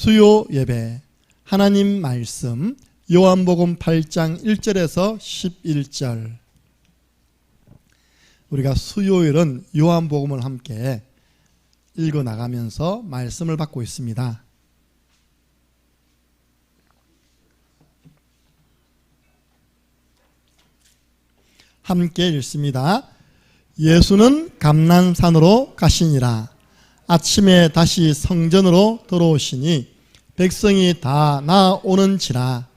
수요 예배 하나님 말씀 요한복음 8장 1절에서 11절. 우리가 수요일은 요한복음을 함께 읽어 나가면서 말씀을 받고 있습니다. 함께 읽습니다. 예수는 감난산으로 가시니라. 아침에 다시 성전으로 들어오시니 백성이 다 나오는지라.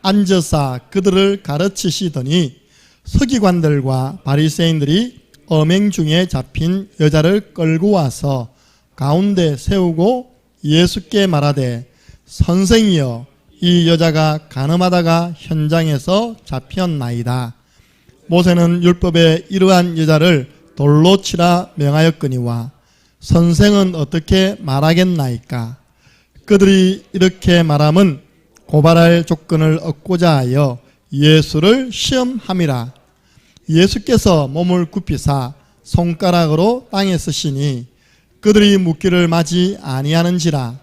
앉아서 그들을 가르치시더니 서기관들과 바리새인들이 엄행 중에 잡힌 여자를 끌고 와서 가운데 세우고 예수께 말하되, 선생이여, 이 여자가 간음하다가 현장에서 잡혔나이다. 모세는 율법에 이러한 여자를 돌로 치라 명하였거니와 선생은 어떻게 말하겠나이까? 그들이 이렇게 말함은 고발할 조건을 얻고자 하여 예수를 시험함이라. 예수께서 몸을 굽히사 손가락으로 땅에 쓰시니 그들이 묻기를 마지 아니하는지라.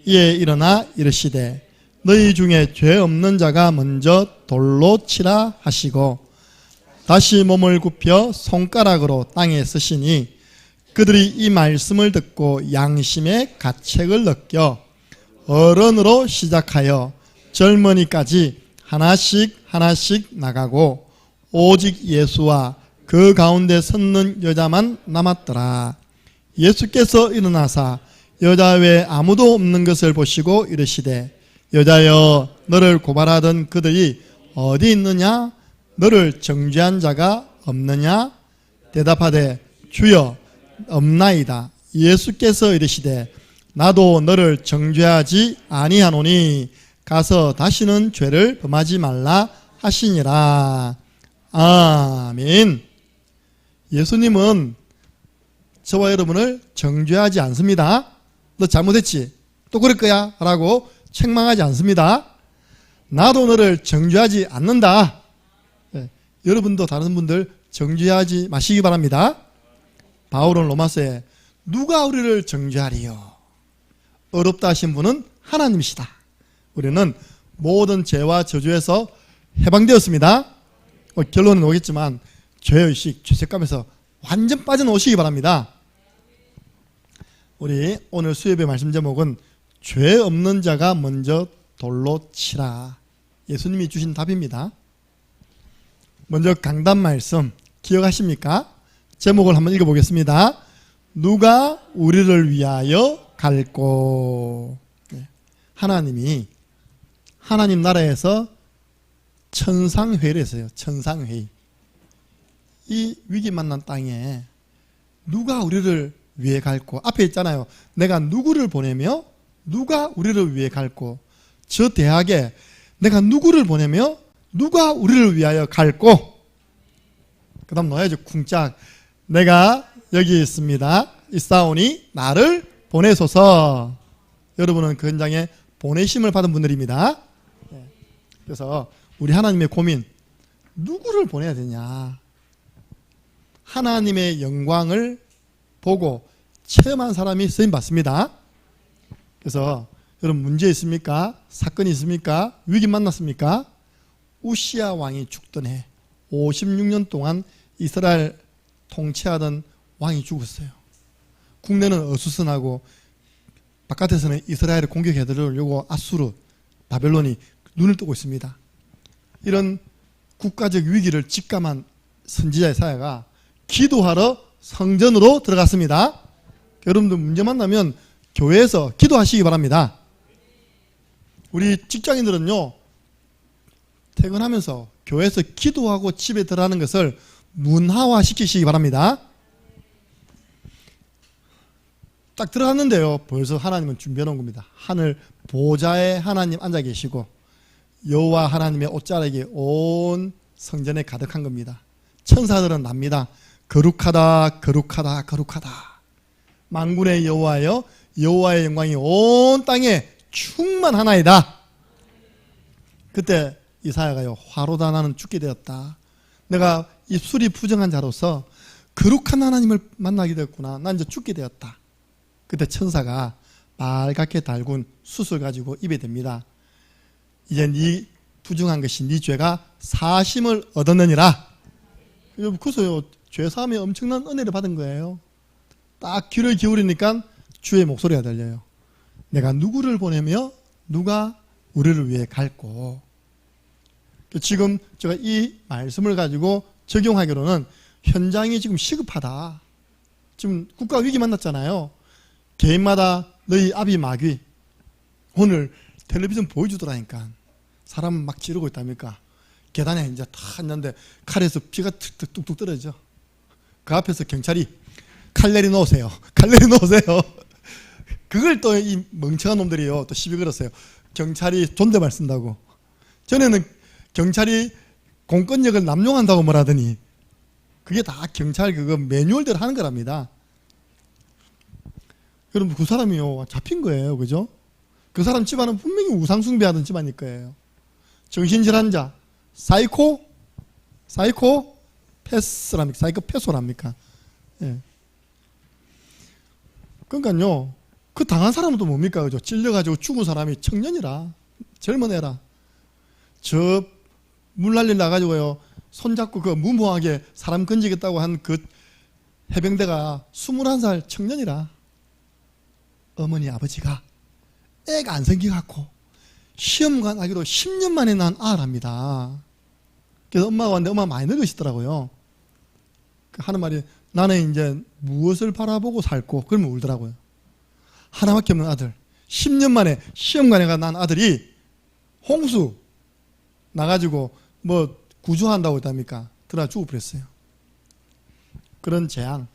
이에 일어나 이르시되, 너희 중에 죄 없는 자가 먼저 돌로 치라 하시고 다시 몸을 굽혀 손가락으로 땅에 쓰시니 그들이 이 말씀을 듣고 양심의 가책을 느껴 어른으로 시작하여 젊은이까지 하나씩 하나씩 나가고 오직 예수와 그 가운데 섰는 여자만 남았더라. 예수께서 일어나사 여자 외에 아무도 없는 것을 보시고 이르시되, 여자여, 너를 고발하던 그들이 어디 있느냐? 너를 정죄한 자가 없느냐? 대답하되, 주여, 없나이다. 예수께서 이르시되, 나도 너를 정죄하지 아니하노니 가서 다시는 죄를 범하지 말라 하시니라. 아멘. 예수님은 저와 여러분을 정죄하지 않습니다. 너 잘못했지? 또 그럴 거야? 라고 책망하지 않습니다. 나도 너를 정죄하지 않는다. 네, 여러분도 다른 분들 정죄하지 마시기 바랍니다. 바울은 로마서에 누가 우리를 정죄하리요? 어렵다 하신 분은 하나님이시다. 우리는 모든 죄와 저주에서 해방되었습니다. 결론은 오겠지만 죄의식, 죄책감에서 완전 빠져나오시기 바랍니다. 우리 오늘 수요예배 말씀 제목은 죄 없는 자가 먼저 돌로 치라. 예수님이 주신 답입니다. 먼저 강단 말씀 기억하십니까? 제목을 한번 읽어보겠습니다. 누가 우리를 위하여 갈꼬. 하나님이 하나님 나라에서 천상회의를 했어요. 천상회의. 이 위기 만난 땅에 누가 우리를 위해 갈꼬. 앞에 있잖아요. 내가 누구를 보내며 누가 우리를 위해 갈꼬. 저 대학에 내가 누구를 보내며 누가 우리를 위하여 갈꼬. 그 다음 넣어야죠. 쿵짝. 내가 여기 있습니다. 있사오니 나를 보내소서. 여러분은 그 현장에 보내심을 받은 분들입니다. 그래서 우리 하나님의 고민, 누구를 보내야 되냐. 하나님의 영광을 보고 체험한 사람이 쓰임받습니다. 그래서 여러분 문제 있습니까? 사건이 있습니까? 위기 만났습니까? 우시야 왕이 죽던 해 56년 동안 이스라엘 통치하던 왕이 죽었어요. 국내는 어수선하고 바깥에서는 이스라엘을 공격해 들어오려고 아수르, 바벨론이 눈을 뜨고 있습니다. 이런 국가적 위기를 직감한 선지자 예사야가 기도하러 성전으로 들어갔습니다. 여러분들 문제 만나면 교회에서 기도하시기 바랍니다. 우리 직장인들은요, 퇴근하면서 교회에서 기도하고 집에 들어가는 것을 문화화 시키시기 바랍니다. 딱 들어갔는데요, 벌써 하나님은 준비해 놓은 겁니다. 하늘 보좌에 하나님 앉아 계시고 여호와 하나님의 옷자락이 온 성전에 가득한 겁니다. 천사들은 납니다. 거룩하다, 거룩하다, 거룩하다. 만군의 여호와여, 여호와의 영광이 온 땅에 충만하나이다. 그때 이사야가요, 화로다 나는 죽게 되었다. 내가 입술이 부정한 자로서 거룩한 하나님을 만나게 되었구나. 난 이제 죽게 되었다. 그때 천사가 빨갛게 달군 숯을 가지고 입에 댑니다. 이제 네 부정한 것이 네 죄가 사심을 얻었느니라. 그래서 죄사함에 엄청난 은혜를 받은 거예요. 딱 귀를 기울이니까 주의 목소리가 들려요. 내가 누구를 보내며 누가 우리를 위해 갈고. 지금 제가 이 말씀을 가지고 적용하기로는 현장이 지금 시급하다. 지금 국가 위기 만났잖아요. 개인마다 너희 아비 마귀. 오늘 텔레비전 보여주더라니까. 사람 막 지르고 있답니까? 계단에 이제 다 앉는데 칼에서 피가 뚝뚝 떨어져. 그 앞에서 경찰이 칼 내려놓으세요. 칼 내려놓으세요. 그걸 또 이 멍청한 놈들이요. 또 시비 걸었어요. 경찰이 존댓말 쓴다고. 전에는 경찰이 공권력을 남용한다고 뭐라더니 그게 다 경찰 그거 매뉴얼대로 하는 거랍니다. 여러분 그 사람이요 잡힌 거예요. 그죠? 그 사람 집안은 분명히 우상숭배하던 집안일 거예요. 정신질환자, 사이코패스랍니까? 사이코패소랍니까? 예. 그러니까요, 그 당한 사람은 또 뭡니까? 그죠? 찔려가지고 죽은 사람이 청년이라, 젊은 애라. 저 물난리 나가지고요, 손잡고 그 무모하게 사람 건지겠다고 한 그 해병대가 21살 청년이라. 어머니, 아버지가 애가 안 생겨갖고 시험관 아기로 10년 만에 난 아랍니다. 그래서 엄마가 왔는데 엄마가 많이 늙으시더라고요. 하는 말이 나는 이제 무엇을 바라보고 살고 그러면 울더라고요. 하나밖에 없는 아들 10년 만에 시험관에 난 아들이 홍수 나가지고 뭐 구조한다고 했답니까? 들어가 죽어버렸어요. 그런 재앙,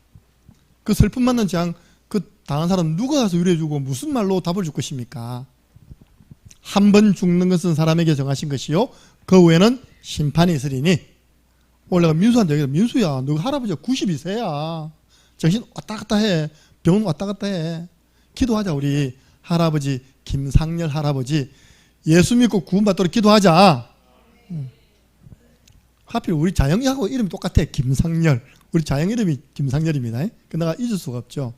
그 슬픔 맞는 재앙, 그 당한 사람 누가 가서 위로해주고 무슨 말로 답을 줄 것입니까? 한 번 죽는 것은 사람에게 정하신 것이요 그 후에는 심판이 있으리니. 원래 민수한테 얘기해. 민수야, 너 할아버지가 92세야 정신 왔다 갔다 해. 병원 왔다 갔다 해. 기도하자. 우리 할아버지 김상열 할아버지 예수 믿고 구원받도록 기도하자. 하필 우리 자영이하고 이름이 똑같아. 김상열. 우리 자영 이름이 김상열입니다. 내가 잊을 수가 없죠.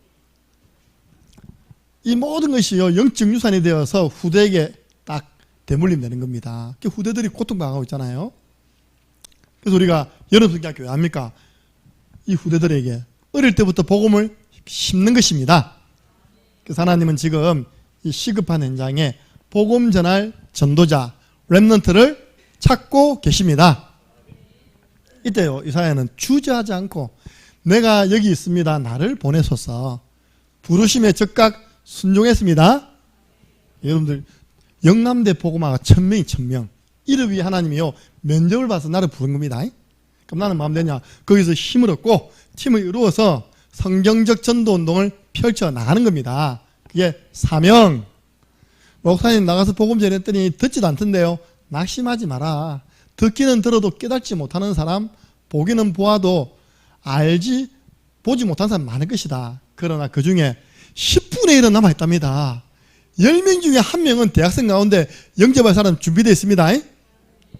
이 모든 것이요 영적 유산이 되어서 후대에게 딱 대물림 되는 겁니다. 후대들이 고통당하고 있잖아요. 그래서 우리가 여러분께 왜 합니까? 이 후대들에게 어릴 때부터 복음을 심는 것입니다. 그래서 하나님은 지금 이 시급한 현장에 복음 전할 전도자 렘넌트를 찾고 계십니다. 이때요 이사야는 주저하지 않고 내가 여기 있습니다. 나를 보내소서. 부르심에 적각 순종했습니다. 여러분들 영남대 복음화가 1000명이 1000명. 이를 위해 하나님이요 면접을 봐서 나를 부른 겁니다. 그럼 나는 마음 되냐? 거기서 힘을 얻고 팀을 이루어서 성경적 전도운동을 펼쳐 나가는 겁니다. 그게 사명. 목사님 나가서 복음 전했더니 듣지도 않던데요. 낙심하지 마라. 듣기는 들어도 깨닫지 못하는 사람, 보기는 보아도 보지 못한 사람 많을 것이다. 그러나 그 중에 10분의 1은 남아있답니다. 10명 중에 1명은 대학생 가운데 영접할 사람 준비되어 있습니다.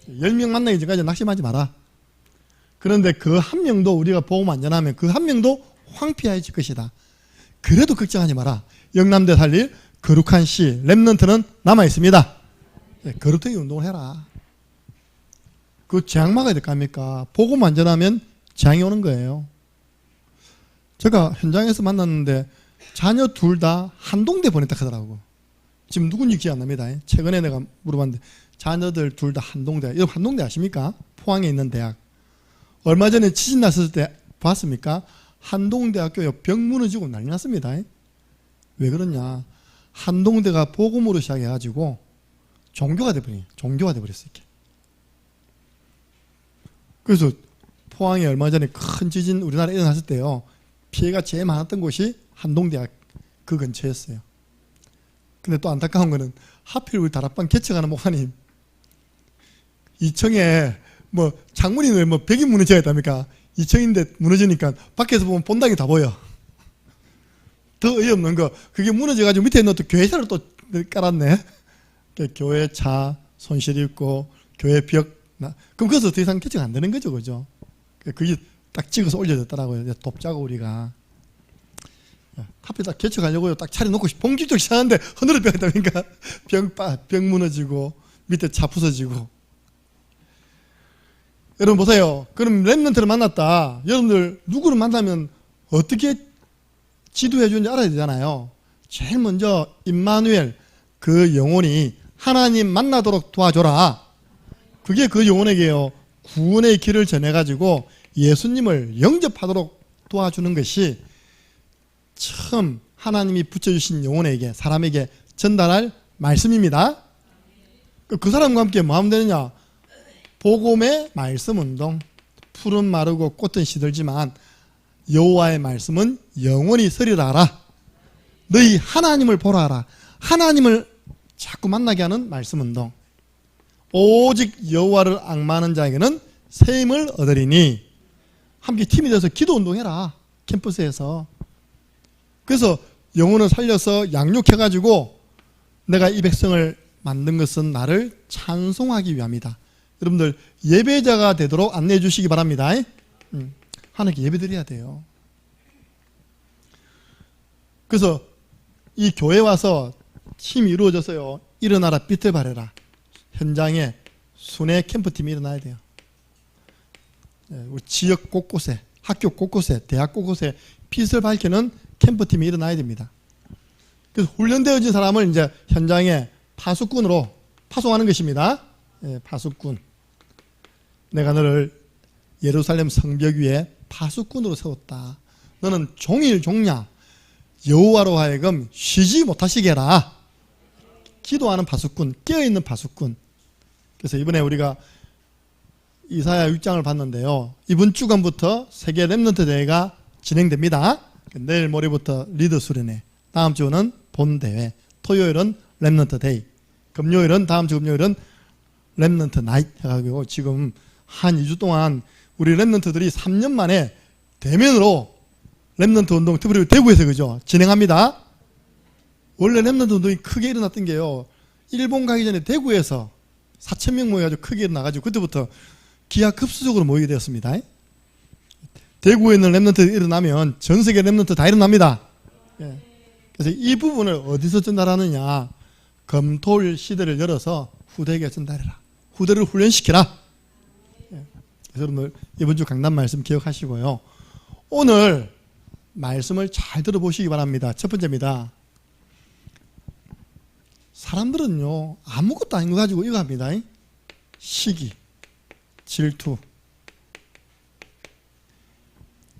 10명 만나기 전까지 낙심하지 마라. 그런데 그 1명도 우리가 복음 안 전하면 그 1명도 황폐해질 것이다. 그래도 걱정하지 마라. 영남대 살릴 거룩한 씨 렘넌트는 남아있습니다. 거룩하게 운동을 해라. 그 재앙 막아야 될 거 아닙니까? 복음 안 전하면 재앙이 오는 거예요. 제가 현장에서 만났는데 자녀 둘 다 한동대 보냈다 하더라고. 지금 누군지 기억 안 납니다. 최근에 내가 물어봤는데 자녀들 둘 다 한동대. 여러분 한동대 아십니까? 포항에 있는 대학. 얼마 전에 지진 났을 때 봤습니까? 한동대학교 벽 무너지고 난리 났습니다. 왜 그러냐? 한동대가 복음으로 시작해가지고 종교가 돼버렸어요. 이렇게. 그래서 포항에 얼마 전에 큰 지진 우리나라에 일어났을 때요. 피해가 제일 많았던 곳이 한동대학 그 근처였어요. 근데 또 안타까운 거는 하필 우리 다락방 개척하는 목사님 2층에 뭐 창문이 왜 뭐 벽이 무너져야 했답니까? 2층인데 무너지니까 밖에서 보면 본당이 다 보여. 더 어이없는 거 그게 무너져가지고 밑에 있는 또 교회사를 또 깔았네. 교회 차 손실 있고 교회 벽 그럼 그래서 더 이상 개척 안 되는 거죠, 그죠? 그게 딱 찍어서 올려졌더라고요. 돕자고 우리가. 하필 딱 개척하려고요. 딱 차려놓고 본격적으로 시작하는데 하늘을 펴겠다니까 병 무너지고 밑에 차 부서지고. 여러분 보세요. 그럼 렘넌트를 만났다. 여러분들 누구를 만나면 어떻게 지도해 주는지 알아야 되잖아요. 제일 먼저 임마누엘, 그 영혼이 하나님 만나도록 도와줘라. 그게 그 영혼에게요, 구원의 길을 전해가지고 예수님을 영접하도록 도와주는 것이 처음 하나님이 붙여주신 영혼에게, 사람에게 전달할 말씀입니다. 그 사람과 함께 뭐 하면 되느냐? 복음의 말씀 운동. 풀은 마르고 꽃은 시들지만 여호와의 말씀은 영원히 서리라 하라. 너희 하나님을 보라 하라. 하나님을 자꾸 만나게 하는 말씀 운동. 오직 여호와를 앙마하는 자에게는 새 힘을 얻으리니. 함께 팀이 돼서 기도 운동해라. 캠퍼스에서. 그래서 영혼을 살려서 양육해가지고 내가 이 백성을 만든 것은 나를 찬송하기 위함이다. 여러분들 예배자가 되도록 안내해 주시기 바랍니다. 하나님께 예배 드려야 돼요. 그래서 이 교회 와서 팀이 이루어져서요, 일어나라 빛을 발해라. 현장에 순회 캠프팀이 일어나야 돼요. 우리 지역 곳곳에, 학교 곳곳에, 대학 곳곳에 빛을 밝히는 캠프팀이 일어나야 됩니다. 그래서 훈련되어진 사람을 이제 현장에 파수꾼으로 파송하는 것입니다. 파수꾼. 내가 너를 예루살렘 성벽 위에 파수꾼으로 세웠다. 너는 종일 종야 여호와로 하여금 쉬지 못하시게 해라. 기도하는 파수꾼, 깨어있는 파수꾼. 그래서 이번에 우리가 이사야 6장을 봤는데요, 이번 주간부터 세계 렘넌트 대회가 진행됩니다. 내일 모레부터 리더 수련회, 다음 주는 본대회, 토요일은 렘넌트 데이, 금요일은, 다음 주 금요일은 렘넌트 나이트 해가지고 지금 한 2주 동안 우리 렘넌트들이 3년 만에 대면으로 렘넌트 운동, 특별히 대구에서 그죠, 진행합니다. 원래 렘넌트 운동이 크게 일어났던 게요, 일본 가기 전에 대구에서 4,000명 모여가지고 크게 일어나가지고 그때부터 기하급수적으로 모이게 되었습니다. 대구에 있는 렘넌트 일어나면 전 세계 렘넌트 다 일어납니다. 그래서 이 부분을 어디서 전달하느냐? 검토일 시대를 열어서 후대에게 전달해라. 후대를 훈련시켜라. 그래서 여러분들 이번 주 강단 말씀 기억하시고요, 오늘 말씀을 잘 들어보시기 바랍니다. 첫 번째입니다. 사람들은요, 아무것도 아닌 거 가지고 이거 합니다. 시기, 질투.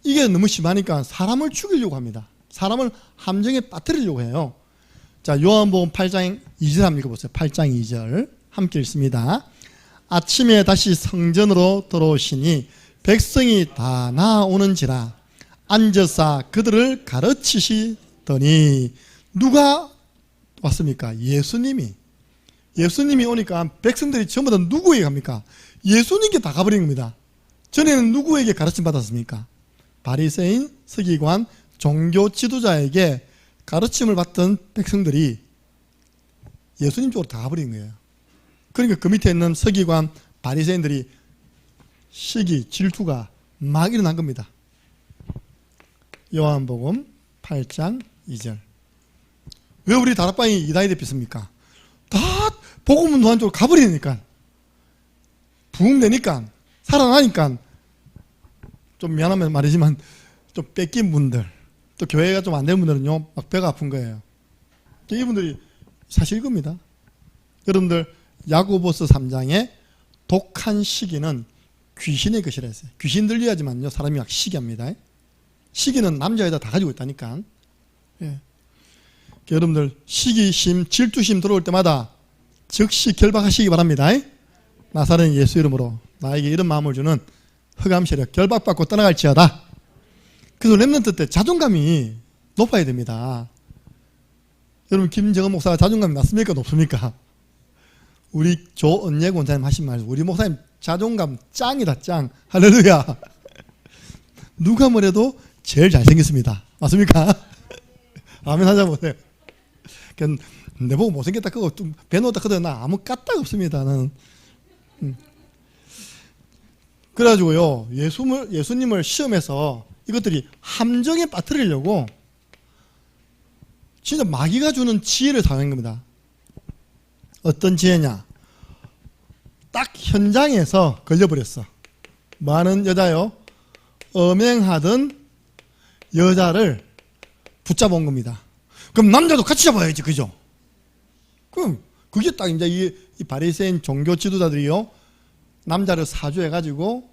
이게 너무 심하니까 사람을 죽이려고 합니다. 사람을 함정에 빠뜨리려고 해요. 자, 요한복음 8장 2절 한번 읽어보세요. 8장 2절 함께 읽습니다. 아침에 다시 성전으로 들어오시니 백성이 다 나오는지라 앉아서 그들을 가르치시더니. 누가 왔습니까? 예수님이. 예수님이 오니까 백성들이 전부 다 누구에게 갑니까? 예수님께 다 가버린 겁니다. 전에는 누구에게 가르침 받았습니까? 바리새인, 서기관, 종교 지도자에게 가르침을 받던 백성들이 예수님 쪽으로 다 가버린 거예요. 그러니까 그 밑에 있는 서기관, 바리새인들이 시기, 질투가 막 일어난 겁니다. 요한복음 8장 2절. 왜 우리 다락방이 이다희 대표입니까? 다 복음 운동한 쪽으로 가버리니까, 부흥되니까, 살아나니까, 좀 미안하면 말이지만 좀 뺏긴 분들, 또 교회가 좀 안 되는 분들은요, 막 배가 아픈 거예요. 이분들이 사실 이겁니다. 여러분들 야고보서 3장에 독한 시기는 귀신의 것이라 했어요. 귀신 들려야지만요 사람이 막 시기합니다. 시기는 남자 여자 다 가지고 있다니까. 여러분들 시기심, 질투심 들어올 때마다 즉시 결박하시기 바랍니다. 나사렛 예수 이름으로 나에게 이런 마음을 주는 흑암 세력 결박받고 떠나갈지어다. 그래서 렘넌트 때 자존감이 높아야 됩니다. 여러분 김정은 목사가 자존감이 낮습니까? 높습니까? 우리 조은예 권사님 하신 말, 우리 목사님 자존감 짱이다, 짱. 할렐루야. 누가 뭐래도 제일 잘생겼습니다. 맞습니까? 아멘 하자 보세요. 내보고 못생겼다 그거 좀 배놓다 그러다 나 아무 까딱 없습니다. 나는. 그래가지고요, 예수님을 시험해서 이것들이 함정에 빠뜨리려고 진짜 마귀가 주는 지혜를 사용한 겁니다. 어떤 지혜냐? 딱 현장에서 걸려버렸어. 많은 여자요, 음행하던 여자를 붙잡아온 겁니다. 그럼 남자도 같이 잡아야지, 그죠? 그럼 그게 딱 이제 이 바리새인 종교 지도자들이요, 남자를 사주해가지고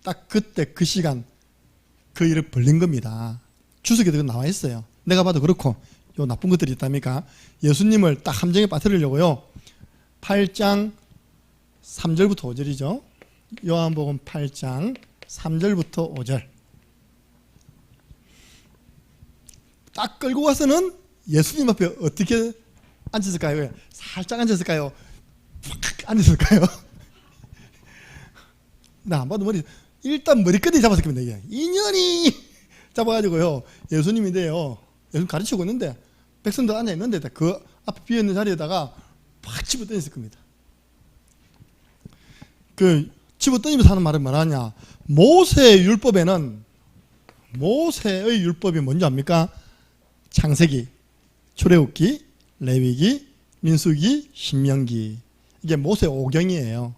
딱 그때 그 시간 그 일을 벌린 겁니다. 주석에도 나와 있어요. 내가 봐도 그렇고 요 나쁜 것들이 있답니까? 예수님을 딱 함정에 빠뜨리려고요, 8장 3절부터 5절이죠. 요한복음 8장 3절부터 5절. 딱 끌고 와서는 예수님 앞에 어떻게 앉았을까요? 살짝 앉았을까요? 팍 앉았을까요? 나 안 봐도 일단 머리끝에 잡았을 겁니다. 이게 인연이 잡아가지고요, 예수님인데요, 예수님 가르치고 있는데 백성들 앉아 있는데 그 앞에 비어있는 자리에다가 팍 집어 던졌을 겁니다. 그 집어 던지면서 하는 말은 뭐하냐? 모세의 율법에는, 모세의 율법이 뭔지 압니까? 창세기, 출애굽기, 레위기, 민수기, 신명기. 이게 모세 5경이에요.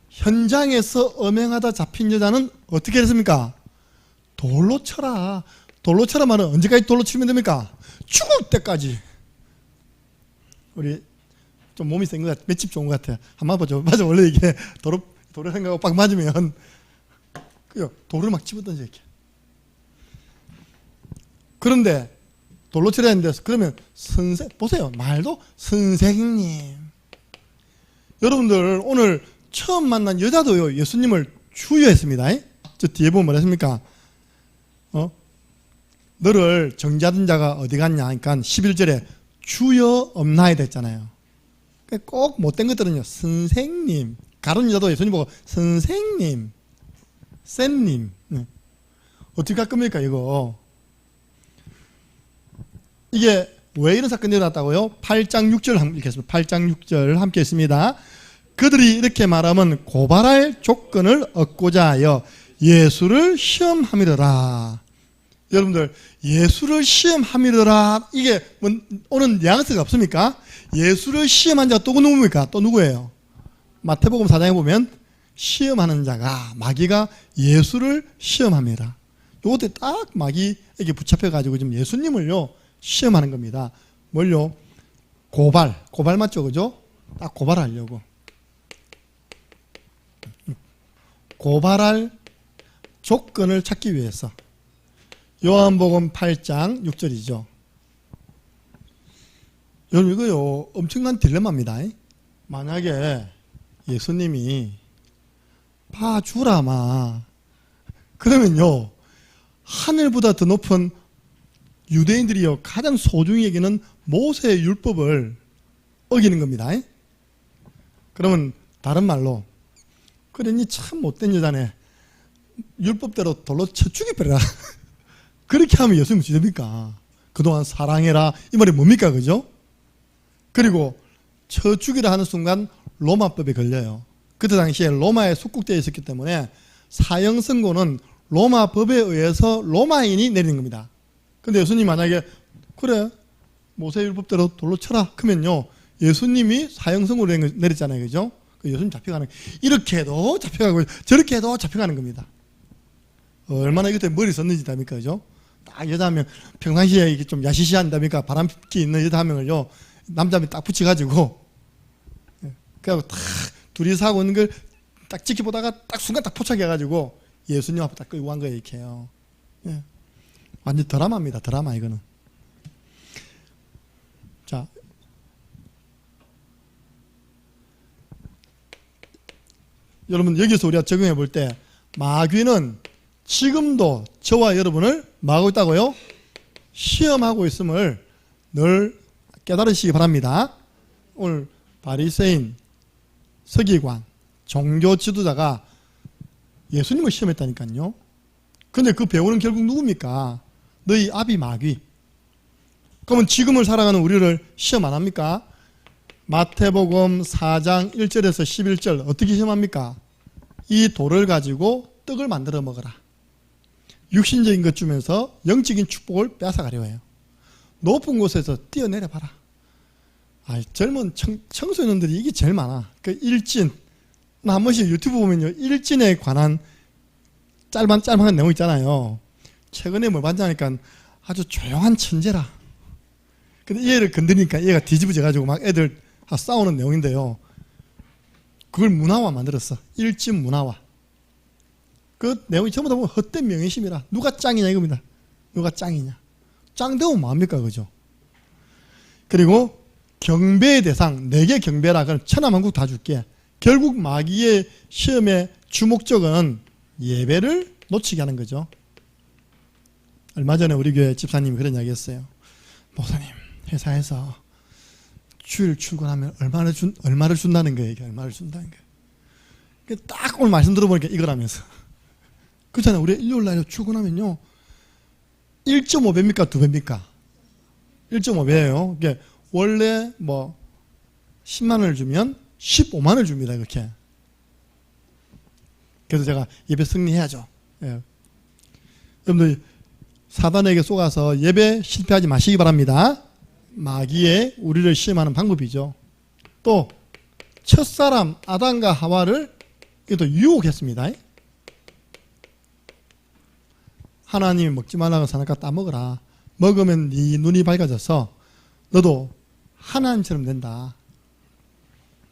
현장에서 음행하다 잡힌 여자는 어떻게 했습니까? 돌로 쳐라. 돌로 쳐라 말은 언제까지 돌로 치면 됩니까? 죽을 때까지. 우리 좀 몸이 센 것 같아. 맷집 좋은 것 같아. 한번 봐줘. 맞아. 원래 이게 돌을 생각하고 빡 맞으면 돌을 막 집어던져 이렇게. 그런데 돌로 치려 했는데, 그러면 보세요. 말도 선생님. 여러분들 오늘 처음 만난 여자도요, 예수님을 주여 했습니다. 저 뒤에 보면 뭐라 했습니까? 너를 정죄하던 자가 어디 갔냐? 그러니까 11절에 주여 없나이다 됐잖아요. 꼭 못된 것들은요, 선생님. 가론 여자도 예수님 보고 선생님, 쌤님. 어떻게 할 겁니까 이거? 이게 왜 이런 사건이 일어났다고요? 8장 6절 함께 읽겠습니다. 8장 6절 함께 있습니다. 그들이 이렇게 말하면 고발할 조건을 얻고자 하여 예수를 시험함이더라. 여러분들, 예수를 시험함이더라, 이게 오는 뉘앙스가 없습니까? 예수를 시험한 자가 또 누굽니까? 또 누구예요? 마태복음 4장에 보면 시험하는 자가, 마귀가 예수를 시험합니다. 요것도 딱 마귀에게 붙잡혀가지고 지금 예수님을요 시험하는 겁니다. 뭘요? 고발 맞죠, 그죠? 딱 고발하려고. 고발할 조건을 찾기 위해서. 요한복음 8장 6절이죠. 여러분, 이거요 엄청난 딜레마입니다. 만약에 예수님이 봐주라마, 그러면요 하늘보다 더 높은 유대인들이요 가장 소중히 여기는 모세의 율법을 어기는 겁니다. 그러면 다른 말로, 그래 니 참 못된 여자네, 율법대로 돌로 쳐 죽여버려라. 그렇게 하면 예수님 어찌 됩니까? 그동안 사랑해라, 이 말이 뭡니까, 그죠? 그리고 쳐 죽이라 하는 순간 로마법에 걸려요. 그때 당시에 로마에 속국되어 있었기 때문에 사형 선고는 로마법에 의해서 로마인이 내리는 겁니다. 근데 예수님 만약에 그래 모세 율법대로 돌로 쳐라 그러면요 예수님이 사형 선고를 내렸잖아요, 그죠? 예수님 잡혀가는, 이렇게 해도 잡혀가고 저렇게 해도 잡혀가는 겁니다. 얼마나 이것때 머리 썼는지 답니까, 그죠? 딱 여자 한 명, 평상시에 이게 좀 야시시한답니까? 바람기 있는 여자 한 명을요 남자분이 딱 붙여가지고, 그래갖고 딱 둘이서 하고 있는 걸 딱 지켜보다가 딱 순간 딱 포착해가지고 예수님 앞에 딱 끌고 간 거예요, 이렇게요. 예. 완전 드라마입니다, 드라마 이거는. 자, 여러분 여기서 우리가 적용해 볼 때 마귀는 지금도 저와 여러분을 뭐하고 있다고요? 시험하고 있음을 늘 깨달으시기 바랍니다. 오늘 바리새인, 서기관, 종교 지도자가 예수님을 시험했다니까요. 근데 그 배우는 결국 누굽니까? 너희 아비 마귀. 그러면 지금을 살아가는 우리를 시험 안 합니까? 마태복음 4장 1절에서 11절 어떻게 시험합니까? 이 돌을 가지고 떡을 만들어 먹어라. 육신적인 것 주면서 영적인 축복을 빼앗아가려 해요. 높은 곳에서 뛰어내려 봐라. 젊은 청소년들이 이게 제일 많아. 그 일진, 한 번씩 유튜브 보면요, 일진에 관한 짤막한 내용 있잖아요. 최근에 뭘 봤냐니까 아주 조용한 천재라. 근데 이 애를 건드리니까 얘가 뒤집어져가지고 막 애들 싸우는 내용인데요. 그걸 문화화 만들었어. 일진 문화화. 그 내용이 전부 다 보면 헛된 명예심이라. 누가 짱이냐 이겁니다. 누가 짱이냐. 짱 되면 뭐합니까, 그죠? 그리고 경배의 대상, 4개 경배라. 그럼 천하만국 다 줄게. 결국 마귀의 시험의 주목적은 예배를 놓치게 하는 거죠. 얼마 전에 우리 교회 집사님이 그런 이야기 했어요. 목사님, 회사에서 주일 출근하면 얼마를 준다는 거예요. 이게 얼마를 준다는 거예요. 딱 오늘 말씀 들어보니까 이거라면서. 그렇잖아요. 우리 일요일 날 출근하면요, 1.5배입니까? 2배입니까? 1.5배예요. 이게 원래 10만 원을 주면 15만 원을 줍니다. 그렇게. 그래서 제가 예배 승리해야죠. 예. 여러분들 사단에게 속아서 예배 실패하지 마시기 바랍니다. 마귀의 우리를 시험하는 방법이죠. 또 첫사람 아담과 하와를 또 유혹했습니다. 하나님이 먹지 말라고 산악과 따먹으라. 먹으면 네 눈이 밝아져서 너도 하나님처럼 된다.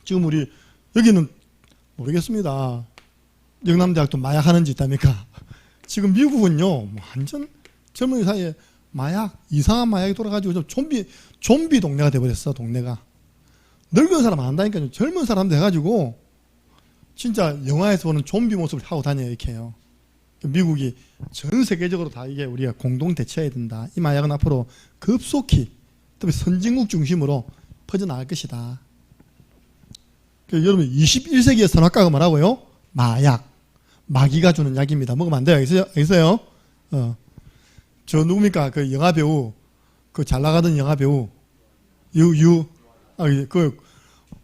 지금 우리 여기는 모르겠습니다. 영남대학도 마약하는 집 있답니까? 지금 미국은요, 완전 젊은이 사이에 이상한 마약이 돌아가지고 좀비 동네가 돼버렸어. 동네가 늙은 사람 안 한다니까요. 젊은 사람도 해가지고 진짜 영화에서 보는 좀비 모습을 하고 다녀요. 이렇게 해요. 미국이 전 세계적으로 다 이게 우리가 공동 대처해야 된다. 이 마약은 앞으로 급속히 특히 선진국 중심으로 퍼져나갈 것이다. 여러분 21세기의 선악과가 뭐라고요? 마약, 마귀가 주는 약입니다. 먹으면 안 돼요. 알겠어요? 저 누굽니까? 그 영화배우, 그 잘 나가던 영화배우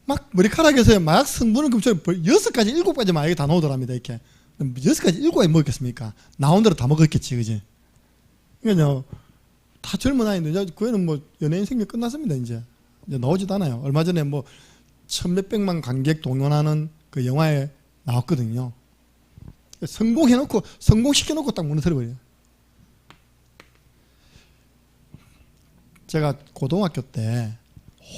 막 머리카락에서 마약 성분을 금처럼 6가지 7가지 마약이 다 나오더랍니다. 이렇게 6가지 7가지 먹었겠습니까? 나온 대로 다 먹었겠지, 그지? 그러니까 다 젊은 아이인데 그 애는 연예인 생명 끝났습니다. 이제 나오지도 않아요. 얼마 전에 1,몇백만 관객 동원하는 그 영화에 나왔거든요. 성공시켜놓고 딱 무너뜨려버려요. 제가 고등학교 때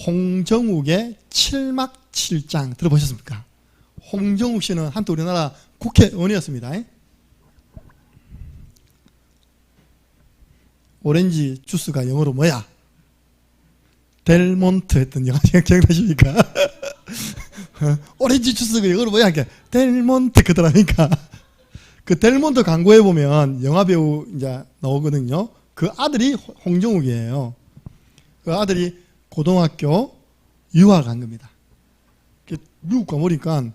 홍정욱의 7막 7장 들어보셨습니까? 홍정욱 씨는 한때 우리나라 국회의원이었습니다. 오렌지 주스가 영어로 뭐야? 델몬트 했던 영화 기억나십니까? 오렌지 주스가 영어로 뭐야? 델몬트 그러니까 그 델몬트 광고에 보면 영화배우 이제 나오거든요. 그 아들이 홍정욱이에요. 그 아들이 고등학교 유학 간 겁니다. 미국 가보니까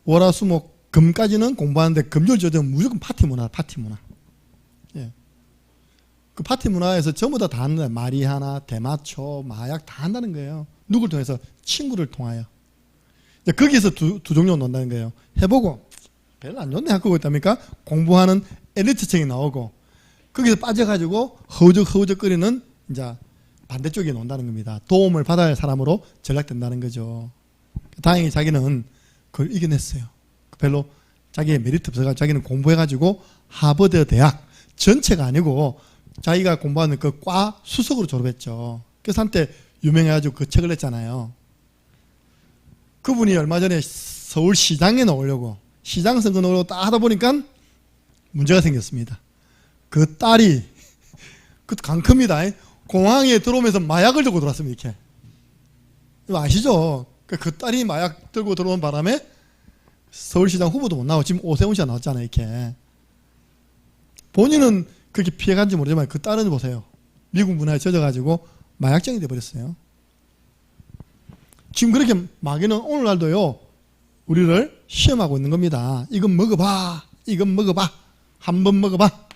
월화수목 금까지는 공부하는데 금요일 저녁 무조건 파티 문화. 예. 그 파티 문화에서 전부 다 하는 거예요. 마리하나, 대마초, 마약 다 한다는 거예요. 누굴 통해서? 친구를 통하여. 거기에서 두 종류 논다는 거예요. 해보고 별로 안 좋네 하고 있답니까? 공부하는 엘리트층이 나오고 거기서 빠져가지고 허우적거리는 이제 반대쪽에 논다는 겁니다. 도움을 받아야 할 사람으로 전락된다는 거죠. 다행히 자기는 그걸 이겨냈어요. 별로 자기의 메리트 없어가지고 자기는 공부해가지고 하버드 대학 전체가 아니고 자기가 공부하는 그 과 수석으로 졸업했죠. 그래서 한때 유명해가지고 그 책을 냈잖아요. 그분이 얼마 전에 서울시장에 나오려고 시장 선거 나오려고 딱 하다 보니까 문제가 생겼습니다. 그 딸이 그 강크입니다. 공항에 들어오면서 마약을 들고 들어왔습니다. 이렇게. 이거 아시죠? 그 딸이 마약 들고 들어온 바람에 서울시장 후보도 못 나오고 지금 오세훈 씨가 나왔잖아요. 이렇게. 본인은 그렇게 피해간지 모르지만 그 딸은 보세요. 미국 문화에 젖어가지고 마약쟁이 돼버렸어요. 지금 그렇게 마귀는 오늘날도요 우리를 시험하고 있는 겁니다. 이건 먹어봐. 이건 먹어봐. 한번 먹어봐.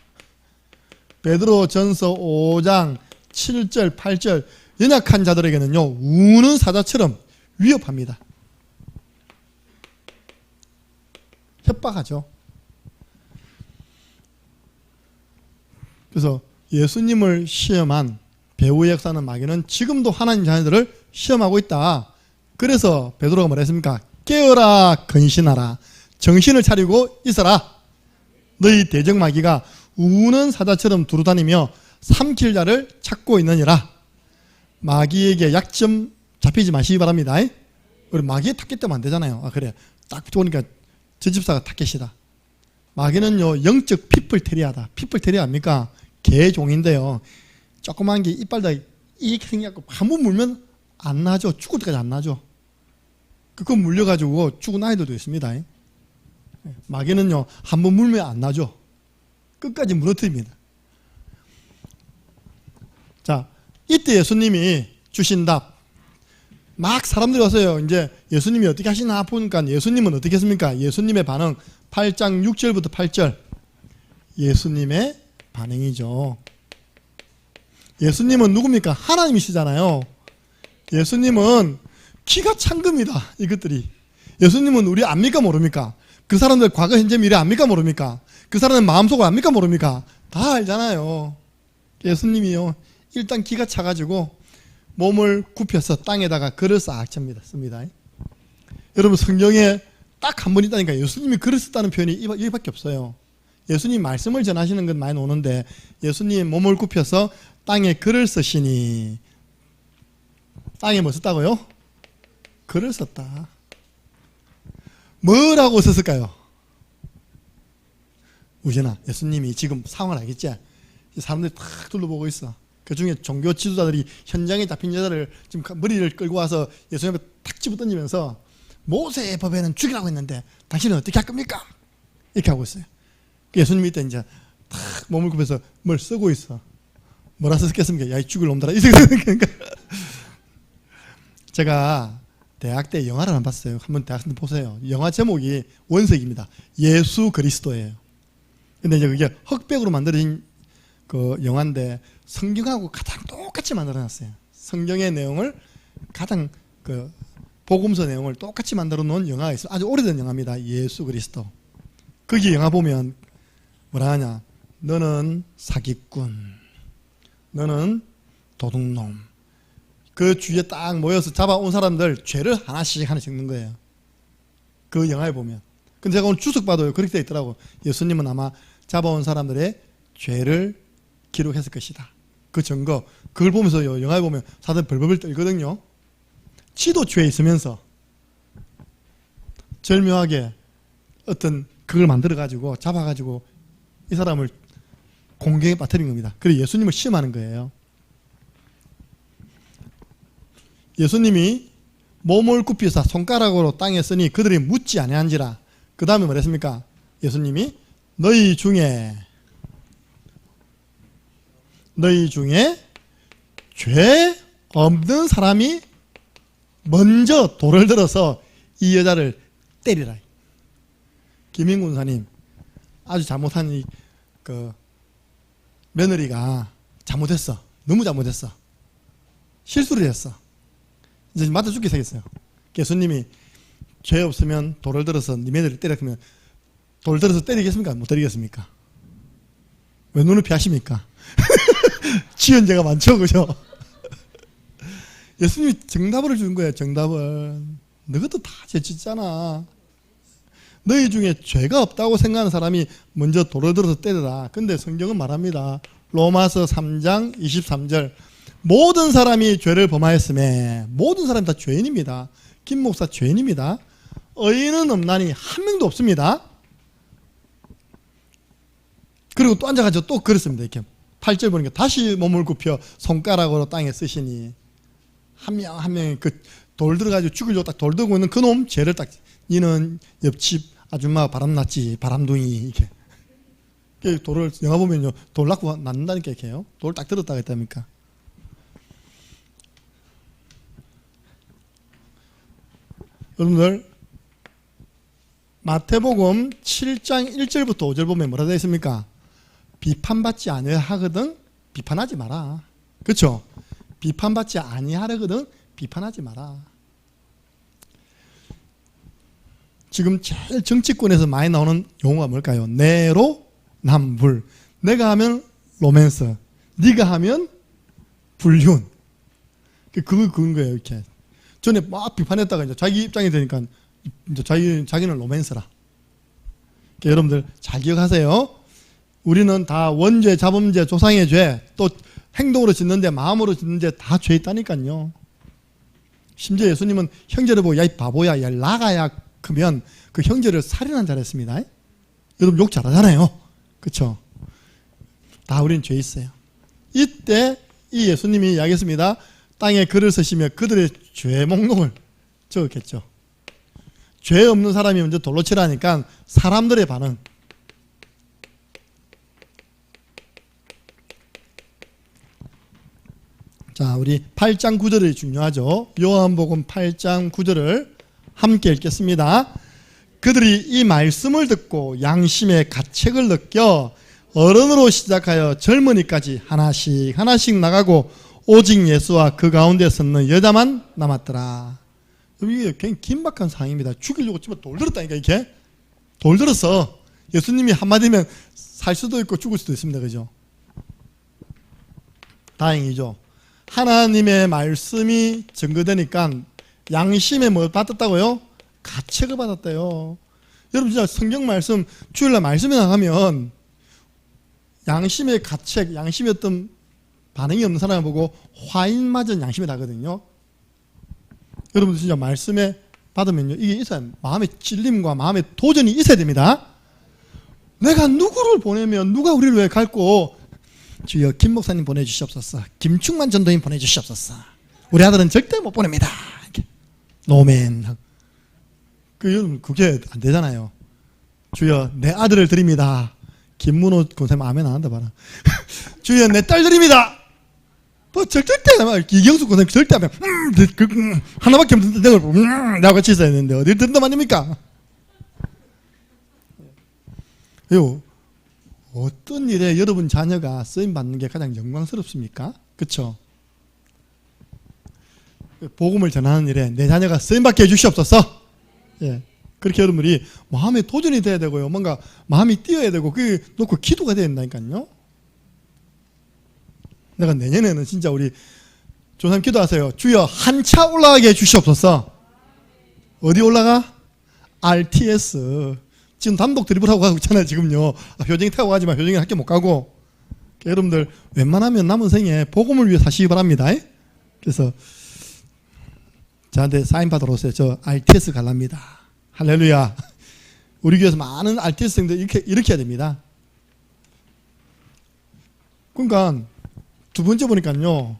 베드로 전서 5장 7절 8절 연약한 자들에게는요 우는 사자처럼 위협합니다. 협박하죠. 그래서 예수님을 시험한 배후의 역사는 마귀는 지금도 하나님 자녀들을 시험하고 있다. 그래서 베드로가 뭐라 했습니까? 깨어라 근신하라. 정신을 차리고 있어라. 너희 대적 마귀가 우는 사자처럼 두루다니며 삼킬 자를 찾고 있느니라. 마귀에게 약점 잡히지 마시기 바랍니다. 우리 마귀에 탁겠다면 안 되잖아요. 아 그래 딱 보니까 저 집사가 타켓이다. 마귀는요 영적 피플테리아다. 피플테리아 압니까? 개종인데요. 조그만 게 이빨다 이렇게 생겨갖고 한번 물면 안 나죠. 죽을 때까지 안 나죠. 그거 물려가지고 죽은 아이들도 있습니다. 마귀는요 한번 물면 안 나죠. 끝까지 무너뜨립니다. 자, 이때 예수님이 주신 답. 막 사람들이 왔어요. 이제 예수님이 어떻게 하시나 보니까 예수님은 어떻게 했습니까? 예수님의 반응 8장 6절부터 8절. 예수님의 반응이죠. 예수님은 누굽니까? 하나님이시잖아요. 예수님은 기가 찬 겁니다. 이것들이. 예수님은 우리 압니까 모릅니까? 그 사람들 과거 현재 미래 압니까 모릅니까? 그 사람들 마음속을 압니까 모릅니까? 다 알잖아요. 예수님이요 일단 기가 차가지고 몸을 굽혀서 땅에다가 글을 싹 씁니다. 여러분 성경에 딱 한 번 있다니까. 예수님이 글을 썼다는 표현이 여기밖에 없어요. 예수님 말씀을 전하시는 건 많이 오는데 예수님 몸을 굽혀서 땅에 글을 쓰시니. 땅에 뭐 썼다고요? 글을 썼다. 뭐라고 썼을까요? 우진아, 예수님이 지금 상황을 알겠지? 사람들이 탁 둘러보고 있어. 그 중에 종교 지도자들이 현장에 잡힌 여자를 지금 머리를 끌고 와서 예수님 앞에 탁 집어 던지면서 모세의 법에는 죽이라고 했는데 당신은 어떻게 할 겁니까? 이렇게 하고 있어요. 예수님이 이때 이제 탁 몸을 굽혀서 뭘 쓰고 있어. 뭐라 썼겠습니까? 야, 이 죽을 놈들아. 그러니까 제가 대학 때 영화를 안 봤어요. 한번 대학생 보세요. 영화 제목이 원색입니다. 예수 그리스도예요. 근데 이제 그게 흑백으로 만들어진 그 영화인데 성경하고 가장 똑같이 만들어놨어요. 성경의 내용을 가장 그 복음서 내용을 똑같이 만들어 놓은 영화가 있어요. 아주 오래된 영화입니다. 예수 그리스도. 거기 영화 보면 뭐라 하냐? 너는 사기꾼, 너는 도둑놈. 그 주위에 딱 모여서 잡아온 사람들 죄를 하나씩 적는 거예요. 그 영화에 보면. 근데 제가 오늘 주석 봐도요 그렇게 되어 있더라고. 예수님은 아마 잡아온 사람들의 죄를 기록했을 것이다. 그 증거. 그걸 보면서 영화에 보면 사람들 벌벌 떨거든요. 지도 죄에 있으면서 절묘하게 어떤 그걸 만들어가지고 잡아가지고 이 사람을 공경에 빠뜨린 겁니다. 그래서 예수님을 시험하는 거예요. 예수님이 몸을 굽히사 손가락으로 땅에 쓰니 그들이 묻지 아니한지라. 그 다음에 뭐랬습니까? 예수님이 너희 중에 죄 없는 사람이 먼저 돌을 들어서 이 여자를 때리라. 김인구 군사님 아주 잘못한 이 그 며느리가 잘못했어. 너무 잘못했어. 실수를 했어. 이제 맞아 죽게 생겼어요. 예수님이 죄 없으면 돌을 들어서 네 며느리를 때려. 그러면 돌 들어서 때리겠습니까? 못 때리겠습니까? 왜 눈을 피하십니까? 지은 죄가 많죠, 그죠? 예수님이 정답을 준 거예요. 정답을. 너희도 다 죄짓잖아. 너희 중에 죄가 없다고 생각하는 사람이 먼저 돌을 들어서 때려라. 근데 성경은 말합니다. 로마서 3장 23절. 모든 사람이 죄를 범하였음에 모든 사람이 다 죄인입니다. 김 목사 죄인입니다. 의인은 없나니 한 명도 없습니다. 그리고 또 앉아가지고 또 그랬습니다. 이렇게 8절 보니까 다시 몸을 굽혀 손가락으로 땅에 쓰시니 한 명 한 명이 그 돌 들어가지고 죽이려고 딱 돌 들고 있는 그놈 죄를 딱 니는 옆집 아줌마 바람났지 바람둥이 이렇게 돌을 영화 보면요 돌 낳고 낳는다니까 이렇게 해요. 돌 딱 들었다고 했답니까? 여러분들 마태복음 7장 1절부터 5절 보면 뭐라 되어 있습니까? 비판받지 아니하거든 비판하지 마라. 그렇죠? 비판받지 아니하거든 비판하지 마라. 지금 제일 정치권에서 많이 나오는 용어가 뭘까요? 내로남불. 내가 하면 로맨스, 네가 하면 불륜. 그건 거예요, 이렇게. 전에 막 비판했다가 이제 자기 입장이 되니까 이제 자기는 로맨스라. 여러분들 잘 기억하세요. 우리는 다 원죄, 자범죄, 조상의 죄, 또 행동으로 짓는 죄, 마음으로 짓는 죄 다 죄 있다니까요. 심지어 예수님은 형제를 보고 야 이 바보야, 야 나가야 크면 그 형제를 살인한 자를 했습니다. 여러분 욕 잘하잖아요. 그렇죠? 다 우리는 죄 있어요. 이때 이 예수님이 이야기했습니다. 땅에 글을 쓰시며 그들의 죄 목록을 적었겠죠. 죄 없는 사람이 먼저 돌로 치라니까 사람들의 반응. 자, 우리 8장 9절이 중요하죠. 요한복음 8장 9절을 함께 읽겠습니다. 그들이 이 말씀을 듣고 양심의 가책을 느껴 어른으로 시작하여 젊은이까지 하나씩 하나씩 나가고 오직 예수와 그 가운데 섰는 여자만 남았더라. 이게 굉장히 긴박한 상황입니다. 죽이려고 집에 돌 들었다니까. 이렇게 돌 들었어. 예수님이 한마디면 살 수도 있고 죽을 수도 있습니다. 그죠? 다행이죠. 하나님의 말씀이 증거되니까 양심에 뭐 받았다고요? 가책을 받았대요. 여러분 진짜 성경 말씀 주일날 말씀에 나가면 양심의 가책, 양심의 어떤 반응이 없는 사람을 보고 화인 맞은 양심이 나거든요. 여러분들 진짜 말씀에 받으면요, 이게 있어야, 마음의 찔림과 마음의 도전이 있어야 됩니다. 내가 누구를 보내면 누가 우리를 왜 갈고, 주여 김 목사님 보내주시옵소서, 김충만 전도인 보내주시옵소서, 우리 아들은 절대 못 보냅니다. 노맨. 여러분 그게 안 되잖아요. 주여 내 아들을 드립니다. 김문호 권사님 아멘 안 한다 봐라. 주여 내 딸 드립니다. 뭐 절대 이경수 권사님 절대 하면 하나밖에 없는 내가 나하고 같이 있어야 되는데 어딜 듣는단 말입니까? 어떤 일에 여러분 자녀가 쓰임 받는 게 가장 영광스럽습니까? 그렇죠? 복음을 전하는 일에 내 자녀가 쓰임 받게 해주시옵소서. 예. 그렇게 여러분들이 마음에 도전이 돼야 되고요. 뭔가 마음이 뛰어야 되고 그게 놓고 기도가 돼야 된다니까요. 내가 내년에는 진짜 우리 조상 기도하세요. 주여 한 차 올라가게 해주시옵소서. 어디 올라가? RTS. 지금 단독 드리블하고 가고 있잖아요. 지금요. 효정이 타고 가지만 효정이 학교 못 가고. 여러분들 웬만하면 남은 생에 복음을 위해 사시기 바랍니다. 그래서 저한테 사인 받으러 오세요. 저 RTS 갈랍니다. 할렐루야. 우리 교회에서 많은 RTS생들 이렇게 해야 됩니다. 그러니까 두 번째 보니까요,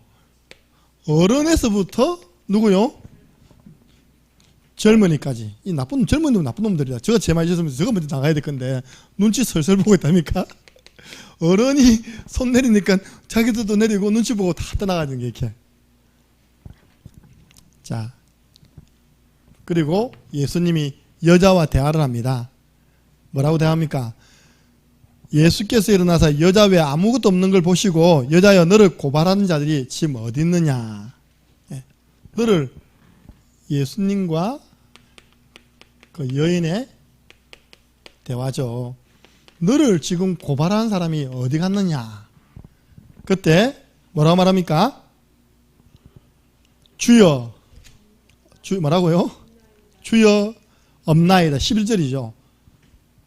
어른에서부터 누구요? 젊은이까지. 이 나쁜 젊은 놈 나쁜 놈들이다. 제가 제 말 있으면 제가 먼저 나가야 될 건데 눈치 설설 보고 있답니까? 어른이 손 내리니까 자기들도 내리고 눈치 보고 다 떠나가는 게 이렇게. 자, 그리고 예수님이 여자와 대화를 합니다. 뭐라고 대화합니까? 예수께서 일어나서 여자 외에 아무것도 없는 걸 보시고 여자여 너를 고발하는 자들이 지금 어디 있느냐. 너를 예수님과 그 여인의 대화죠. 너를 지금 고발하는 사람이 어디 갔느냐. 그때 뭐라고 말합니까? 주여. 뭐라고요? 주여 없나이다. 11절이죠.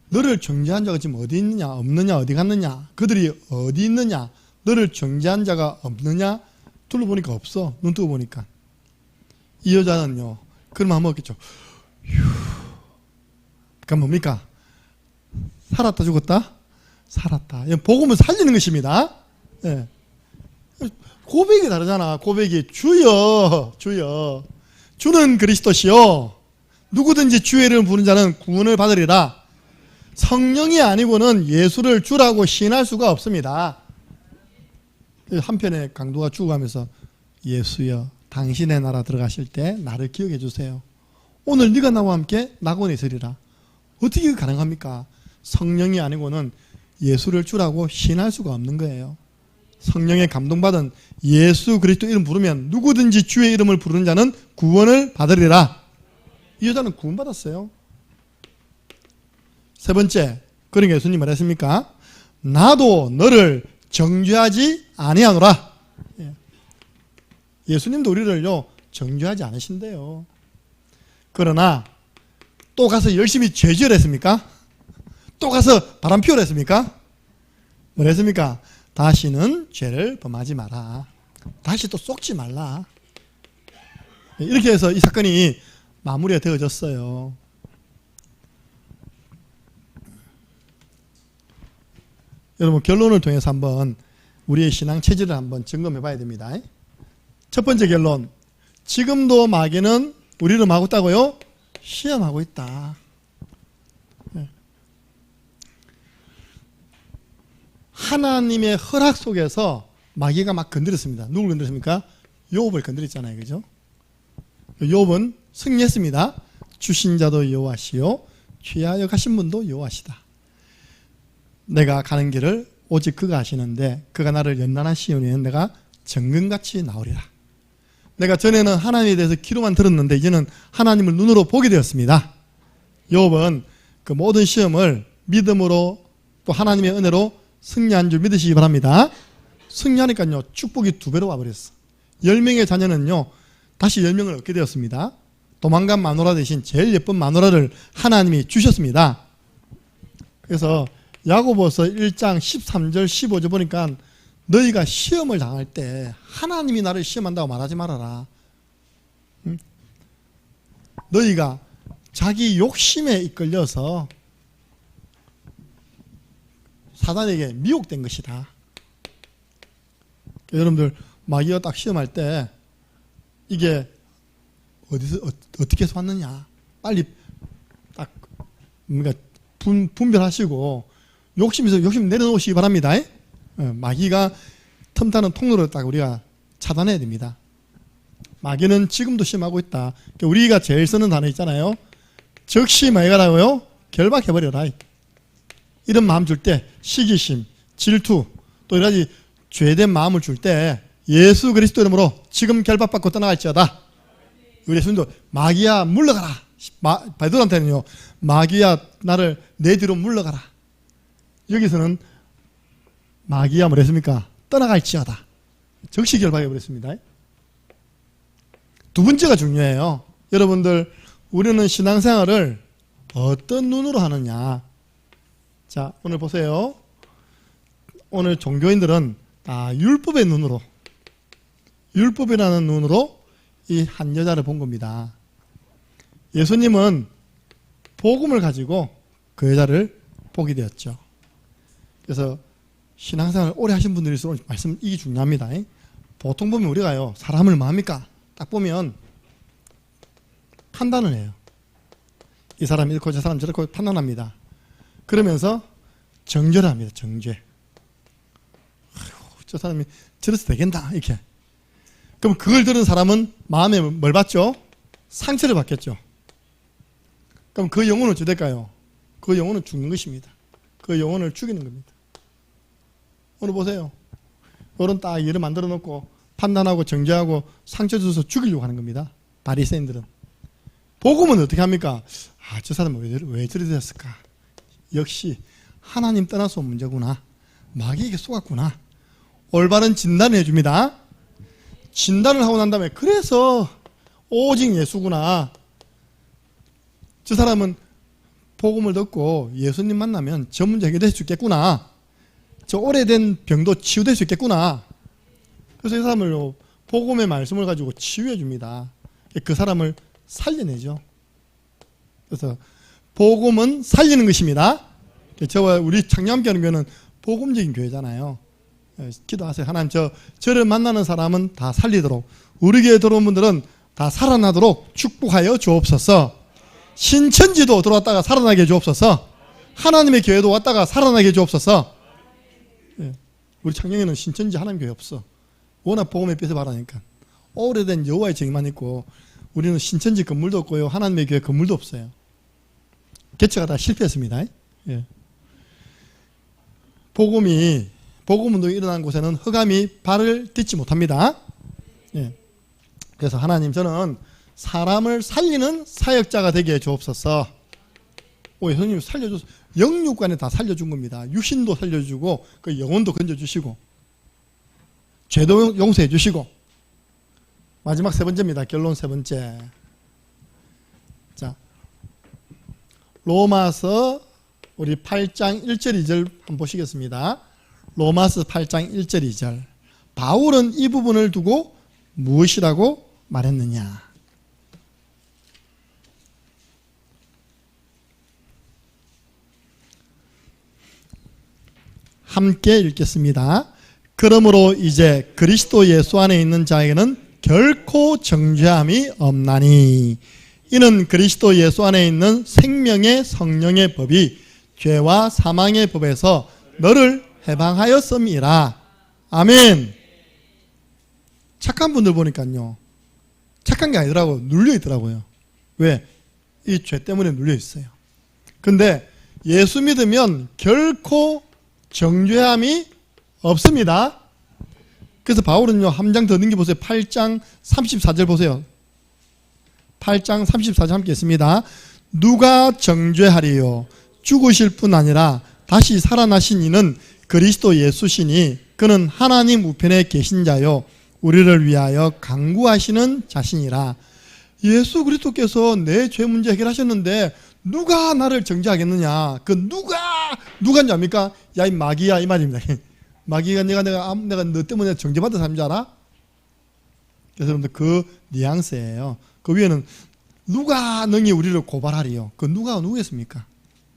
너를 정죄한 자가 지금 어디 있느냐, 없느냐, 어디 갔느냐, 그들이 어디 있느냐, 너를 정죄한 자가 없느냐. 둘러보니까 없어. 눈 뜨고 보니까. 이 여자는요, 그러면 한번 먹겠죠. 그럼 뭡니까? 살았다 죽었다? 살았다. 복음을 살리는 것입니다. 예. 고백이 다르잖아. 고백이 주여 주여 주는 그리스도시요 누구든지 주의 이름을 부르는 자는 구원을 받으리라. 성령이 아니고는 예수를 주라고 시인할 수가 없습니다. 한편에 강도가 죽어가면서 예수여 당신의 나라 들어가실 때 나를 기억해 주세요. 오늘 네가 나와 함께 낙원에 있으리라. 어떻게 가능합니까? 성령이 아니고는 예수를 주라고 시인할 수가 없는 거예요. 성령에 감동받은 예수 그리스도 이름 부르면 누구든지 주의 이름을 부르는 자는 구원을 받으리라. 이 여자는 구원받았어요. 세 번째, 그러니까 예수님 말했습니까? 나도 너를 정죄하지 아니하노라. 예수님도 우리를요 정죄하지 않으신대요. 그러나 또 가서 열심히 죄지을 했습니까? 또 가서 바람 피우려 했습니까? 뭘 했습니까? 다시는 죄를 범하지 마라. 다시 또 속지 말라. 이렇게 해서 이 사건이 마무리가 되어졌어요. 여러분, 결론을 통해서 한번 우리의 신앙 체질을 한번 점검해 봐야 됩니다. 첫 번째 결론, 지금도 마귀는 우리를 뭐 하고 있다고요? 시험하고 있다. 하나님의 허락 속에서 마귀가 막 건드렸습니다. 누굴 건드렸습니까? 욥을 건드렸잖아요. 그죠? 욥은 승리했습니다. 주신 자도 여호와시요 취하여 가신 분도 여호와시다. 내가 가는 길을 오직 그가 아시는데 그가 나를 연단하시오니 내가 정금같이 나오리라. 내가 전에는 하나님에 대해서 귀로만 들었는데 이제는 하나님을 눈으로 보게 되었습니다. 욥은 그 모든 시험을 믿음으로 또 하나님의 은혜로 승리한 줄 믿으시기 바랍니다. 승리하니까요 축복이 2배로 와버렸어. 10명의 자녀는요 다시 10명을 얻게 되었습니다. 도망간 마누라 대신 제일 예쁜 마누라를 하나님이 주셨습니다. 그래서 야고보서 1장 13절 15절 보니까 너희가 시험을 당할 때 하나님이 나를 시험한다고 말하지 말아라. 너희가 자기 욕심에 이끌려서 사단에게 미혹된 것이다. 여러분들 마귀가 딱 시험할 때 이게 어디서 어떻게 해서 왔느냐 빨리 딱 뭔가 분별하시고 욕심 내려놓으시기 바랍니다. 마귀가 틈타는 통로를 딱 우리가 차단해야 됩니다. 마귀는 지금도 시험하고 있다. 우리가 제일 쓰는 단어 있잖아요. 즉시 뭐해가라고요? 결박해버려라. 이런 마음 줄 때 시기심, 질투 또 여러 가지 죄된 마음을 줄 때 예수 그리스도 이름으로 지금 결박받고 떠나갈지어다. 우리 예수님도 마귀야 물러가라. 베드로한테는요 마귀야 나를 내 뒤로 물러가라. 여기서는 마귀야 뭐랬습니까? 떠나갈지어다. 즉시 결박해버렸습니다. 두 번째가 중요해요. 여러분들 우리는 신앙생활을 어떤 눈으로 하느냐. 자 오늘 보세요. 오늘 종교인들은 율법의 눈으로 율법이라는 눈으로 이 한 여자를 본 겁니다. 예수님은 복음을 가지고 그 여자를 보게 되었죠. 그래서 신앙생활을 오래 하신 분들일수록 말씀 이게 중요합니다. 보통 보면 우리가요 사람을 뭐 합니까? 딱 보면 판단을 해요. 이 사람 이렇고 저 사람 저렇고 판단합니다. 그러면서 정죄를 합니다. 정죄. 아이고, 저 사람이 저래서 되겠나 이렇게. 그럼 그걸 들은 사람은 마음에 뭘 받죠? 상처를 받겠죠. 그럼 그 영혼은 어찌 될까요? 그 영혼은 죽는 것입니다. 그 영혼을 죽이는 겁니다. 오늘 보세요. 어른 딱 일을 만들어 놓고 판단하고 정죄하고 상처 줘서 죽이려고 하는 겁니다. 바리새인들은. 복음은 어떻게 합니까? 저 사람은 왜 저리 됐을까? 역시 하나님 떠나서 온 문제구나. 마귀에게 속았구나. 올바른 진단을 해줍니다. 진단을 하고 난 다음에 그래서 오직 예수구나. 저 사람은 복음을 듣고 예수님 만나면 저 문제 해결될 수 있겠구나. 저 오래된 병도 치유될 수 있겠구나. 그래서 이 사람을 복음의 말씀을 가지고 치유해 줍니다. 그 사람을 살려내죠. 그래서 복음은 살리는 것입니다. 저와 우리 창녀함께하는 교회는 복음적인 교회잖아요. 기도하세요. 하나님 저를 만나는 사람은 다 살리도록 우리 교회에 들어온 분들은 다 살아나도록 축복하여 주옵소서. 신천지도 들어왔다가 살아나게 해 주옵소서. 하나님의 교회도 왔다가 살아나게 해 주옵소서. 우리 창녕에는 신천지 하나님 교회 없어. 워낙 복음의 빛을 바라니까. 오래된 여호와의 정의만 있고 우리는 신천지 건물도 없고요. 하나님의 교회 건물도 없어요. 개척가 다 실패했습니다. 복음운동이 일어난 곳에는 흑암이 발을 딛지 못합니다. 그래서 하나님 저는 사람을 살리는 사역자가 되게 해 주옵소서. 예수님 살려줘서 영육간에 다 살려준 겁니다. 육신도 살려주고 그 영혼도 건져주시고 죄도 용서해 주시고 마지막 세 번째입니다. 결론 세 번째. 자, 로마서 우리 8장 1절 2절 한번 보시겠습니다. 로마서 8장 1절 2절. 바울은 이 부분을 두고 무엇이라고 말했느냐? 함께 읽겠습니다. 그러므로 이제 그리스도 예수 안에 있는 자에게는 결코 정죄함이 없나니 이는 그리스도 예수 안에 있는 생명의 성령의 법이 죄와 사망의 법에서 너를 해방하였음이라. 아멘. 착한 분들 보니까요, 착한 게 아니더라고요. 눌려 있더라고요. 왜? 이 죄 때문에 눌려 있어요. 근데 예수 믿으면 결코 정죄함이 없습니다. 그래서 바울은요, 한 장 더 넘겨보세요. 8장 34절 보세요. 8장 34절 함께 했습니다. 누가 정죄하리요? 죽으실 뿐 아니라 다시 살아나신 이는 그리스도 예수시니 그는 하나님 우편에 계신 자요 우리를 위하여 간구하시는 자신이라. 예수 그리스도께서 내 죄 문제 해결하셨는데 누가 나를 정죄하겠느냐? 그 누가인지 압니까? 야, 이 마귀야, 이 말입니다. 마귀가 내가 너 때문에 정죄받은 사람인 줄 알아? 그래서 여러분들 그 뉘앙스예요. 그 위에는 누가 능히 우리를 고발하리요? 그 누가 누구겠습니까?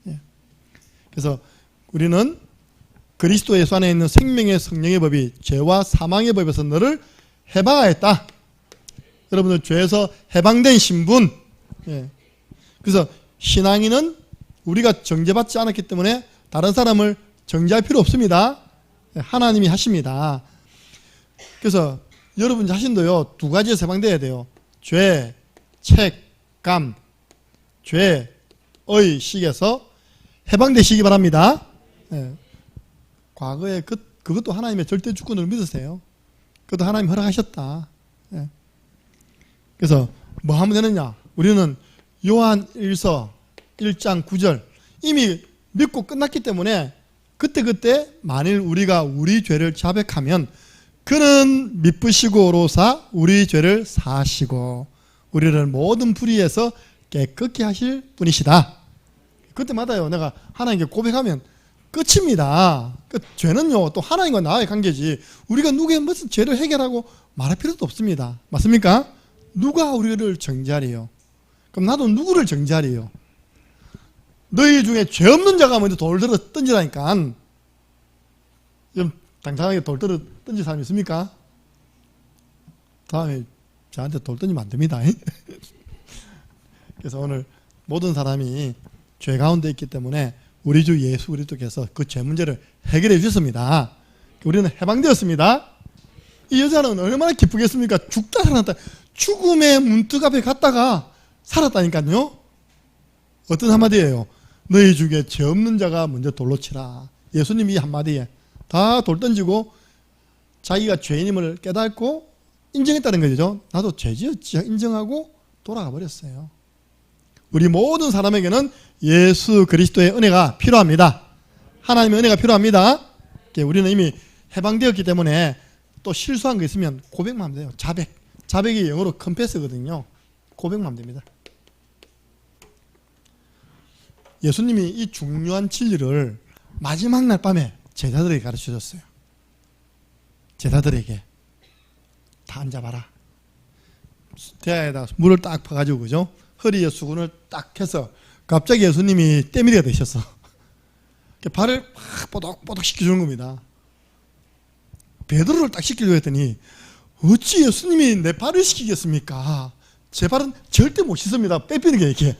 예. 그래서 우리는 그리스도 예수 안에 있는 생명의 성령의 법이 죄와 사망의 법에서 너를 해방하였다. 여러분들 죄에서 해방된 신분. 예. 그래서 신앙인은 우리가 정죄받지 않았기 때문에 다른 사람을 정죄할 필요 없습니다. 하나님이 하십니다. 그래서 여러분 자신도요, 두 가지에서 해방돼야 돼요. 죄, 책감, 죄의 식에서 해방되시기 바랍니다. 예. 과거에 그것도 하나님의 절대 주권을 믿으세요. 그것도 하나님 허락하셨다. 예. 그래서 뭐 하면 되느냐? 우리는 요한 1서 1장 9절 이미 믿고 끝났기 때문에 그때 만일 우리가 우리 죄를 자백하면 그는 미쁘시고로사 우리 죄를 사하시고 우리를 모든 불의에서 깨끗게 하실 분이시다. 그때마다요, 내가 하나님께 고백하면 끝입니다. 그 죄는요, 또 하나님과 나의 관계지 우리가 누구의 무슨 죄를 해결하고 말할 필요도 없습니다. 맞습니까? 누가 우리를 정죄하리요? 그럼 나도 누구를 정죄하리요? 너희 중에 죄 없는 자가 먼저 돌 들어 던지라니까. 좀 당당하게 돌 들어 던질 사람 있습니까? 다음에 저한테 돌 던지면 안 됩니다. 그래서 오늘 모든 사람이 죄 가운데 있기 때문에 우리 주 예수 그리스도께서 그 죄 문제를 해결해 주셨습니다. 우리는 해방되었습니다. 이 여자는 얼마나 기쁘겠습니까? 죽다 살았다. 죽음의 문턱 앞에 갔다가 살았다니까요. 어떤 한마디예요? 너희 중에 죄 없는 자가 먼저 돌로 치라. 예수님이 한마디에 다 돌 던지고 자기가 죄인임을 깨닫고 인정했다는 거죠. 나도 죄지었지 인정하고 돌아가 버렸어요. 우리 모든 사람에게는 예수 그리스도의 은혜가 필요합니다. 하나님의 은혜가 필요합니다. 우리는 이미 해방되었기 때문에 또 실수한 거 있으면 고백만 하면 돼요. 자백이 영어로 confess거든요. 고백만 하면 됩니다. 예수님이 이 중요한 진리를 마지막 날 밤에 제자들에게 가르치셨어요. 제자들에게 다 앉아봐라. 대야에다 물을 딱 퍼가지고, 그죠? 허리에 수건을 딱 해서 갑자기 예수님이 때밀이가 되셨어. 발을 막 뽀독뽀독 시켜주는 겁니다. 베드로를 딱 시키려고 했더니 어찌 예수님이 내 발을 시키겠습니까? 제 발은 절대 못 씻습니다. 빼빼는 게 이렇게.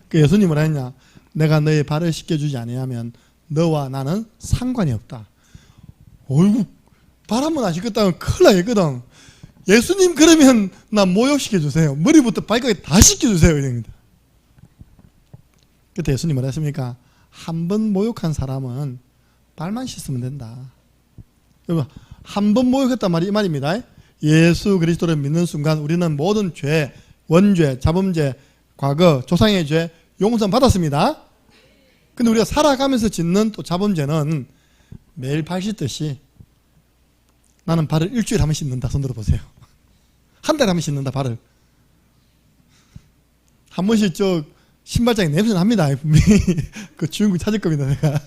그 예수님은 뭐라 했냐? 내가 너의 발을 씻겨주지 아니하면 너와 나는 상관이 없다. 어이구, 발 한 번 안 씻겼다면 큰일 나겠거든. 예수님 그러면 나 모욕시켜주세요. 머리부터 발까지 다 씻겨주세요. 이럽니다. 그때 예수님 뭐라 했습니까? 한 번 모욕한 사람은 발만 씻으면 된다. 여러분, 한 번 모욕했단 말이 이 말입니다. 예수 그리스도를 믿는 순간 우리는 모든 죄, 원죄, 자범죄, 과거, 조상의 죄 용서 받았습니다. 근데 우리가 살아가면서 짓는 또 자범죄는 매일 발 씻듯이 나는 발을 일주일에 한 번 씻는다. 손 들어보세요. 한 달에 한 번씩 씻는다, 발을. 한 번씩 신발장에 냄새 납니다. 분명히. 그 주인공 찾을 겁니다, 내가.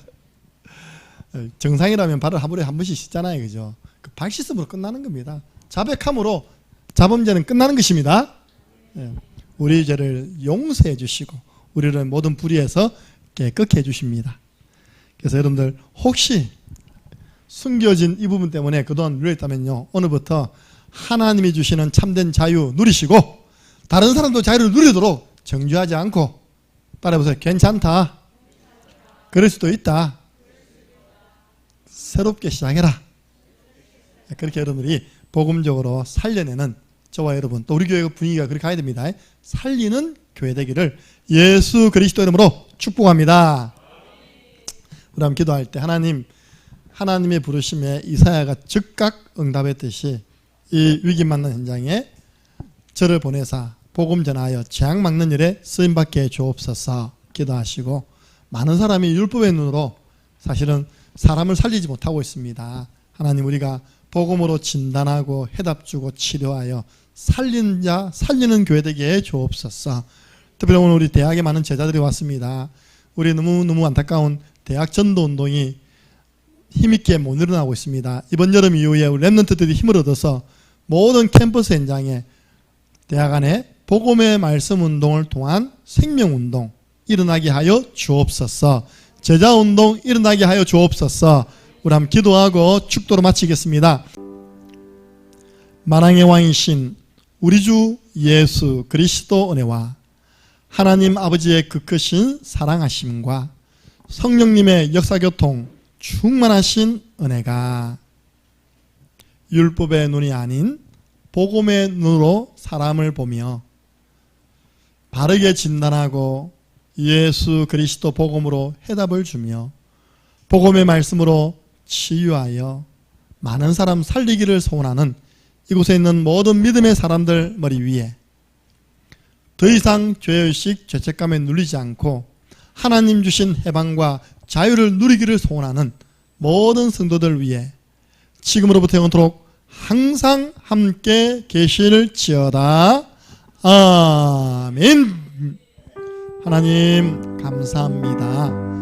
정상이라면 발을 하루에 한 번씩 씻잖아요, 그죠? 그 발 씻음으로 끝나는 겁니다. 자백함으로 자범죄는 끝나는 것입니다. 우리 죄를 용서해 주시고 우리를 모든 불의에서 깨끗게 해주십니다. 그래서 여러분들 혹시 숨겨진 이 부분 때문에 그동안 누렸다면요, 오늘부터 하나님이 주시는 참된 자유 누리시고 다른 사람도 자유를 누리도록 정죄하지 않고 따라해보세요. 괜찮다, 그럴 수도 있다, 새롭게 시작해라. 그렇게 여러분들이 복음적으로 살려내는 저와 여러분, 또 우리 교회 분위기가 그렇게 가야 됩니다. 살리는 교회 되기를 예수 그리스도 이름으로 축복합니다. 우리 한번 기도할 때 하나님의 부르심에 이사야가 즉각 응답했듯이 이 위기 맞는 현장에 저를 보내사 복음 전하여 재앙 막는 일에 쓰임받게 주옵소서 기도하시고, 많은 사람이 율법의 눈으로 사실은 사람을 살리지 못하고 있습니다. 하나님, 우리가 복음으로 진단하고 해답 주고 치료하여 살리는 교회 되게 주옵소서. 특별히 오늘 우리 대학에 많은 제자들이 왔습니다. 우리 너무 안타까운 대학 전도 운동이 힘있게 못 일어나고 있습니다. 이번 여름 이후에 우리 랩런트들이 힘을 얻어서 모든 캠퍼스 현장에 대학 안에 복음의 말씀 운동을 통한 생명 운동 일어나게 하여 주옵소서. 제자 운동 일어나게 하여 주옵소서. 우리 한번 기도하고 축도로 마치겠습니다. 만왕의 왕이신 우리 주 예수 그리스도 은혜와 하나님 아버지의 그 크신 사랑하심과 성령님의 역사교통 충만하신 은혜가 율법의 눈이 아닌 복음의 눈으로 사람을 보며 바르게 진단하고 예수 그리스도 복음으로 해답을 주며 복음의 말씀으로 치유하여 많은 사람 살리기를 소원하는 이곳에 있는 모든 믿음의 사람들 머리 위에 더 이상 죄의식, 죄책감에 눌리지 않고 하나님 주신 해방과 자유를 누리기를 소원하는 모든 성도들 위해 지금으로부터 영원토록 항상 함께 계실지어다. 아멘. 하나님 감사합니다.